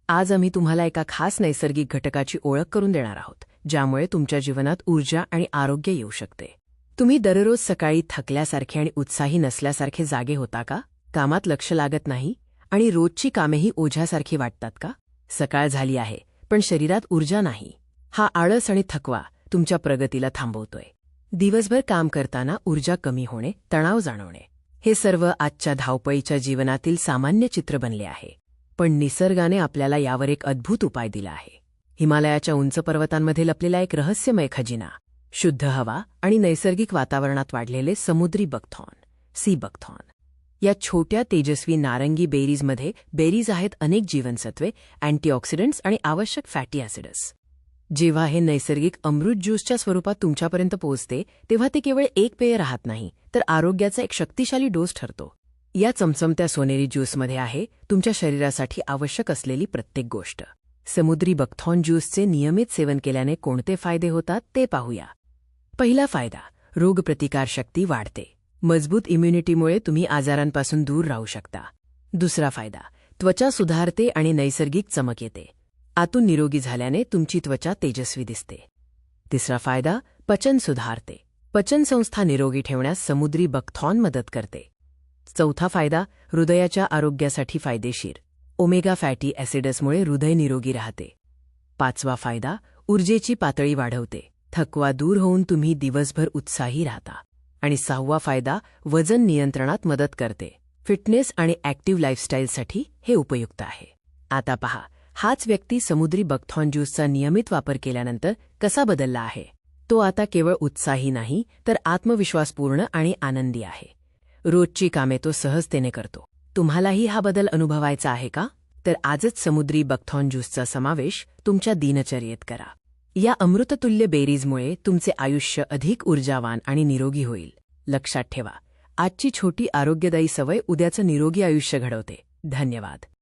आज आम्ही तुम्हाला एका खास नैसर्गिक घटकाची ओळख करून देणार आहोत, ज्यामुळे तुमच्या जीवनात ऊर्जा आणि आरोग्य येऊ शकते. तुम्ही दररोज सकाळी थकल्यासारखे आणि उत्साही नसल्यासारखे जागे होता का? कामात लक्ष लागत नाही आणि रोजची कामेही ओझ्यासारखी वाटतात का? सकाळ झाली आहे, पण शरीरात ऊर्जा नाही. हा आळस आणि थकवा तुमच्या प्रगतीला थांबवतोय. दिवसभर काम करताना ऊर्जा कमी होणे, तणाव जाणवणे, हे सर्व आजच्या धावपळीच्या जीवनातील सामान्य चित्र बनले आहे. पण निसर्गाने आपल्याला यावर एक अद्भुत उपाय दिला आहे. हिमालयाच्या उंच पर्वतांमध्ये लपलेला एक रहस्यमय खजिना, शुद्ध हवा आणि नैसर्गिक वातावरणात वाढलेले समुद्री बकथॉर्न, सी बकथॉर्न. या छोट्या तेजस्वी नारंगी बेरीजमध्ये बेरीज आहेत अनेक जीवनसत्वे, अँटीऑक्सिडंट्स आणि आवश्यक फॅटी ॲसिड्स. जेव्हा हे नैसर्गिक अमृत ज्यूसच्या स्वरूपात तुमच्यापर्यंत पोहोचते, तेव्हा ते केवळ एक पेय राहत नाही, तर आरोग्याचा एक शक्तिशाली डोस ठरतो. या चमचमत्या सोनेरी ज्यूसमध्ये आहे तुमच्या शरीरासाठी आवश्यक असलेली प्रत्येक गोष्ट. समुद्री बकथॉर्न ज्यूसचे नियमित सेवन केल्याने कोणते फायदे होतात ते पाहूया. पहिला फायदा, रोगप्रतिकारशक्ती वाढते. मजबूत इम्युनिटीमुळे तुम्ही आजारांपासून दूर राहू शकता. दुसरा फायदा, त्वचा सुधारते आणि नैसर्गिक चमक येते. आतून निरोगी झाल्याने तुमची त्वचा तेजस्वी दिसते. तिसरा फायदा, पचन सुधारते. पचनसंस्था निरोगी ठेवण्यास समुद्री बकथॉर्न मदत करते. चौथा फायदा, हृदयाच्या आरोग्यासाठी फायदेशीर. ओमेगा फॅटी ॲसिड्समुळे हृदय निरोगी राहते. पाचवा फायदा, ऊर्जेची पातळी वाढवते. थकवा दूर होऊन तुम्ही दिवसभर उत्साही राहता. आणि सहावा फायदा, वजन नियंत्रणात मदत करते. फिटनेस आणि ॲक्टिव्ह लाईफस्टाईलसाठी हे उपयुक्त आहे. आता पहा, हाच व्यक्ती समुद्री बकथॉर्न ज्यूसचा नियमित वापर केल्यानंतर कसा बदलला आहे. तो आता केवळ उत्साही नाही, तर आत्मविश्वासपूर्ण आणि आनंदी आहे. रोजची कामे तो सहजतेने करतो. तुम्हालाही हा बदल अनुभवायचा आहे का? तर आजच समुद्री बकथॉर्न ज्यूसचा समावेश तुमच्या दिनचर्येत करा. या अमृततुल्य बेरीजमुळे तुमचे आयुष्य अधिक ऊर्जावान आणि निरोगी होईल. लक्षात ठेवा, आजची छोटी आरोग्यदायी सवय उद्याचं निरोगी आयुष्य घडवते. धन्यवाद.